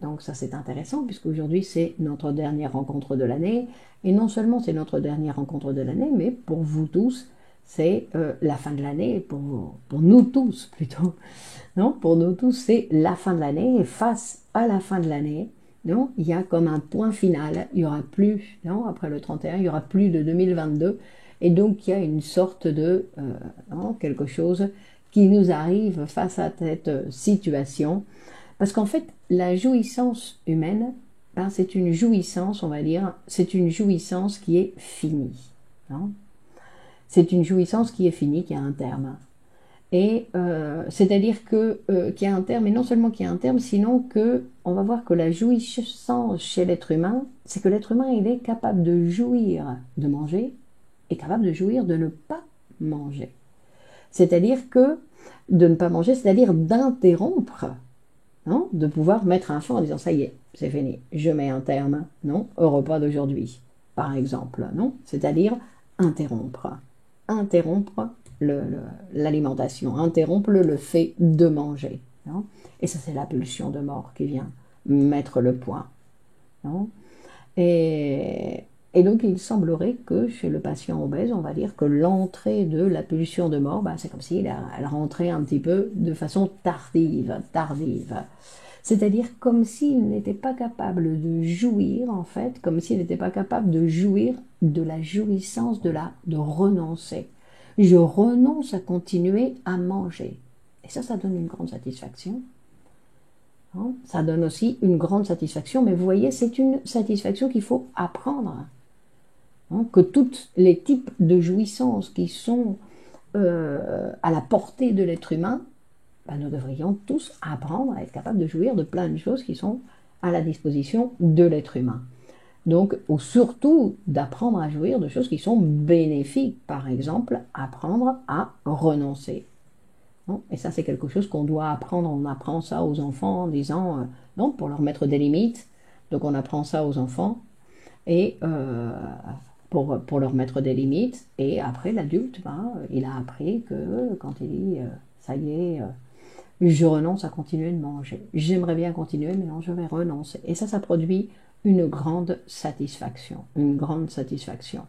Donc ça c'est intéressant puisqu'aujourd'hui c'est notre dernière rencontre de l'année. Et non seulement c'est notre dernière rencontre de l'année, mais pour vous tous, c'est la fin de l'année, pour nous tous plutôt. Non, pour nous tous, c'est la fin de l'année. Et face à la fin de l'année, non, il y a comme un point final. Il n'y aura plus, non, après le 31, il n'y aura plus de 2022. Et donc il y a une sorte de non, quelque chose qui nous arrive face à cette situation. Parce qu'en fait, la jouissance humaine, ben, c'est une jouissance, on va dire, c'est une jouissance qui est finie. C'est une jouissance qui est finie, qui a un terme. Et c'est-à-dire que qu'il y a un terme, et non seulement qu'il y a un terme, sinon que on va voir que la jouissance chez l'être humain, c'est que l'être humain, il est capable de jouir de manger et capable de jouir de ne pas manger. C'est-à-dire que de ne pas manger, c'est-à-dire d'interrompre, non, de pouvoir mettre un fin en disant ça y est, c'est fini, je mets un terme, non, au repas d'aujourd'hui, par exemple, non, c'est-à-dire interrompre l'alimentation, interrompre le fait de manger, non, et ça c'est la pulsion de mort qui vient mettre le point, non, et donc il semblerait que chez le patient obèse, on va dire que l'entrée de la pulsion de mort, bah, c'est comme si elle rentrait un petit peu de façon tardive. C'est-à-dire comme s'il n'était pas capable de jouir, en fait, comme s'il n'était pas capable de jouir de la jouissance de renoncer. Je renonce à continuer à manger. Et ça donne une grande satisfaction. Ça donne aussi une grande satisfaction, mais vous voyez, c'est une satisfaction qu'il faut apprendre. Que tous les types de jouissances qui sont à la portée de l'être humain, ben, nous devrions tous apprendre à être capables de jouir de plein de choses qui sont à la disposition de l'être humain. Donc, ou surtout d'apprendre à jouir de choses qui sont bénéfiques. Par exemple, apprendre à renoncer. Et ça, c'est quelque chose qu'on doit apprendre. On apprend ça aux enfants en disant, non, pour leur mettre des limites. Donc, on apprend ça aux enfants. Et pour leur mettre des limites. Et après, l'adulte, ben, il a appris que quand il dit, ça y est, je renonce à continuer de manger. J'aimerais bien continuer, mais non, je vais renoncer. Et ça produit une grande satisfaction. Une grande satisfaction.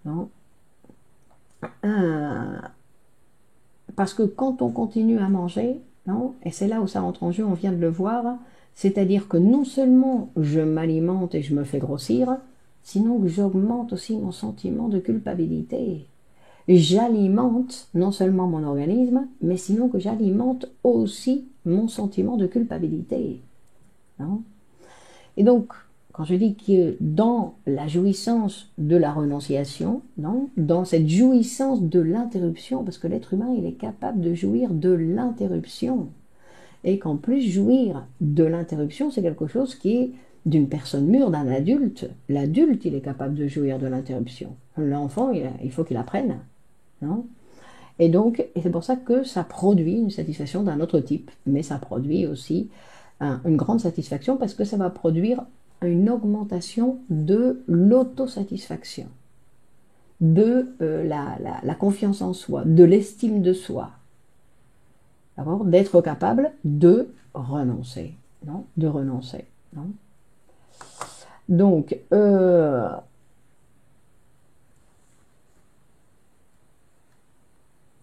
Non, parce que quand on continue à manger, non, et c'est là où ça entre en jeu, on vient de le voir, c'est-à-dire que non seulement je m'alimente et je me fais grossir, sinon que j'augmente aussi mon sentiment de culpabilité. J'alimente non seulement mon organisme, mais sinon que j'alimente aussi mon sentiment de culpabilité. Non? Et donc, quand je dis que dans la jouissance de la renonciation, non, dans cette jouissance de l'interruption, parce que l'être humain, il est capable de jouir de l'interruption, et qu'en plus, jouir de l'interruption, c'est quelque chose qui est d'une personne mûre, d'un adulte. L'adulte, il est capable de jouir de l'interruption. L'enfant, il faut qu'il apprenne. Non, et donc, et c'est pour ça que ça produit une satisfaction d'un autre type, mais ça produit aussi une grande satisfaction parce que ça va produire une augmentation de l'autosatisfaction, de la confiance en soi, de l'estime de soi. D'abord, d'être capable de renoncer, non, de renoncer, non. Donc,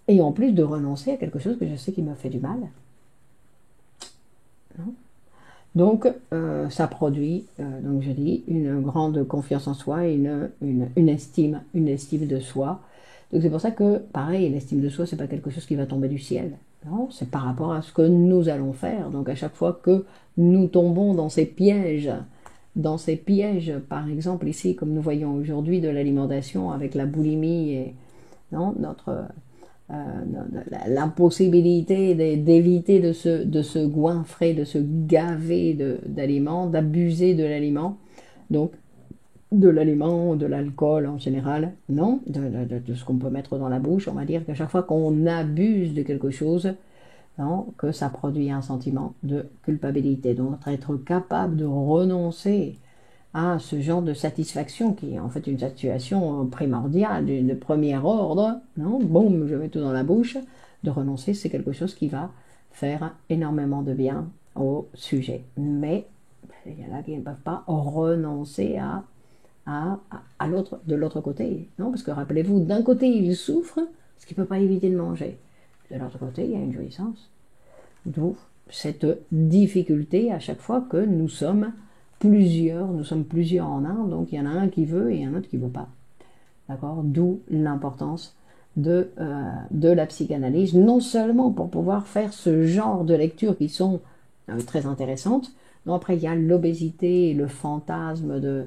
et en plus de renoncer à quelque chose que je sais qui me fait du mal. Non, donc, ça produit, donc je dis, une grande confiance en soi et une estime de soi. Donc c'est pour ça que, pareil, l'estime de soi, c'est pas quelque chose qui va tomber du ciel. Non, c'est par rapport à ce que nous allons faire. Donc à chaque fois que nous tombons dans ces pièges dans ces pièges, par exemple ici, comme nous voyons aujourd'hui, de l'alimentation avec la boulimie et non, l'impossibilité d'éviter de se goinfrer, de se gaver d'aliments, d'abuser de l'aliment, donc de l'aliment, de l'alcool en général, non, de ce qu'on peut mettre dans la bouche. On va dire qu'à chaque fois qu'on abuse de quelque chose, non, que ça produit un sentiment de culpabilité. Donc être capable de renoncer à ce genre de satisfaction qui est en fait une situation primordiale, de premier ordre, non, boum, je mets tout dans la bouche, de renoncer, c'est quelque chose qui va faire énormément de bien au sujet. Mais il y en a qui ne peuvent pas renoncer de l'autre côté, non, parce que rappelez-vous, d'un côté il souffre, parce qu'il ne peut pas éviter de manger. De l'autre côté, il y a une jouissance. D'où cette difficulté à chaque fois que nous sommes plusieurs en un, donc il y en a un qui veut et un autre qui ne veut pas. D'accord? D'où l'importance de la psychanalyse, non seulement pour pouvoir faire ce genre de lectures qui sont très intéressantes, non, après il y a l'obésité et le fantasme de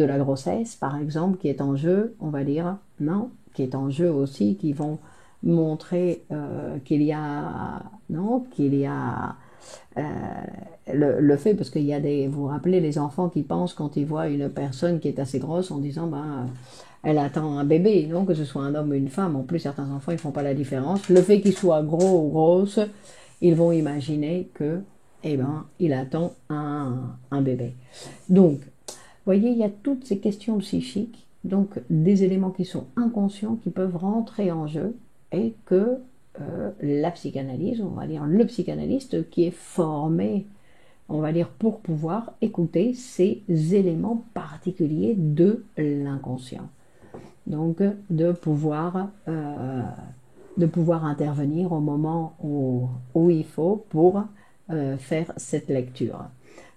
la grossesse, par exemple, qui est en jeu, on va dire, non, qui est en jeu aussi, qui vont montrer qu'il y a, non, qu'il y a le fait, parce qu'il y a vous vous rappelez les enfants qui pensent quand ils voient une personne qui est assez grosse en disant, ben, elle attend un bébé, non, que ce soit un homme ou une femme. En plus, certains enfants, ils font pas la différence. Le fait qu'il soit gros ou grosse, ils vont imaginer que, eh ben, il attend un bébé. Donc, vous voyez, il y a toutes ces questions psychiques, donc des éléments qui sont inconscients, qui peuvent rentrer en jeu, et que la psychanalyse, on va dire le psychanalyste qui est formé, on va dire, pour pouvoir écouter ces éléments particuliers de l'inconscient. Donc de pouvoir intervenir au moment où il faut pour faire cette lecture.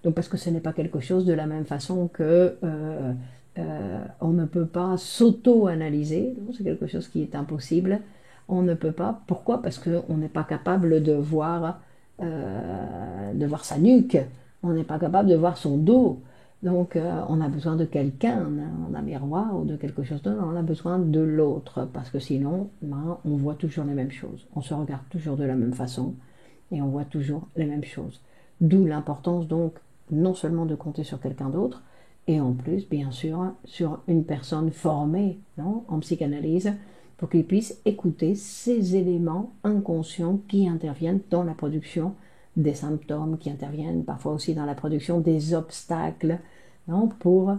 Donc parce que ce n'est pas quelque chose de la même façon que on ne peut pas s'auto-analyser, c'est quelque chose qui est impossible. On ne peut pas. Pourquoi? Parce qu'on n'est pas capable de voir sa nuque, on n'est pas capable de voir son dos. Donc on a besoin de quelqu'un, d'un miroir ou de quelque chose d'autre, on a besoin de l'autre, parce que sinon, ben, on voit toujours les mêmes choses. On se regarde toujours de la même façon et on voit toujours les mêmes choses. D'où l'importance donc non seulement de compter sur quelqu'un d'autre, et en plus, bien sûr, sur une personne formée, non, en psychanalyse, pour qu'il puisse écouter ces éléments inconscients qui interviennent dans la production des symptômes, qui interviennent parfois aussi dans la production des obstacles, non, pour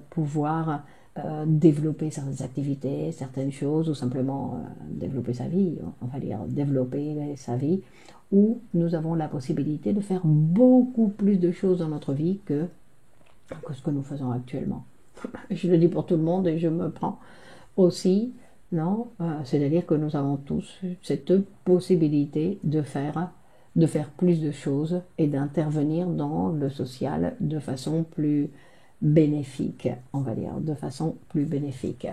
pouvoir développer certaines activités, certaines choses, ou simplement développer sa vie, on va dire développer sa vie, où nous avons la possibilité de faire beaucoup plus de choses dans notre vie que ce que nous faisons actuellement. Je le dis pour tout le monde et je me prends aussi, non, c'est-à-dire que nous avons tous cette possibilité de faire plus de choses et d'intervenir dans le social de façon plus bénéfique, on va dire, de façon plus bénéfique.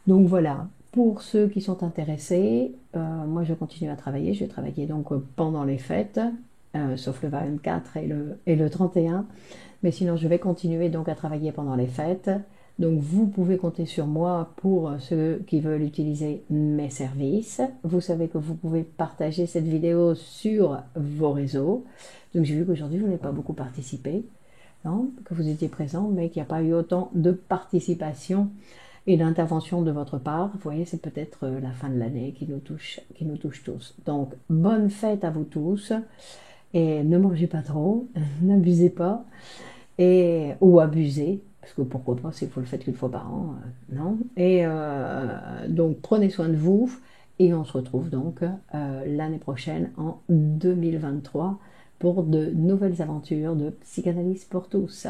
Donc voilà, pour ceux qui sont intéressés, moi je continue à travailler, je vais travailler donc pendant les fêtes, sauf le 24 et le 31, mais sinon je vais continuer donc à travailler pendant les fêtes. Donc vous pouvez compter sur moi pour ceux qui veulent utiliser mes services. Vous savez que vous pouvez partager cette vidéo sur vos réseaux. Donc j'ai vu qu'aujourd'hui vous n'avez pas beaucoup participé, non, que vous étiez présent, mais qu'il n'y a pas eu autant de participation et d'intervention de votre part. Vous voyez, c'est peut-être la fin de l'année qui nous touche tous. Donc bonne fête à vous tous et ne mangez pas trop, n'abusez pas ou abusez. Parce que pourquoi pas, c'est faut le faire qu'une fois par an, non? Et donc prenez soin de vous et on se retrouve donc l'année prochaine en 2023 pour de nouvelles aventures de psychanalyse pour tous.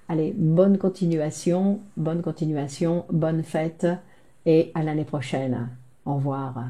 Allez, bonne continuation, bonne fête et à l'année prochaine. Au revoir.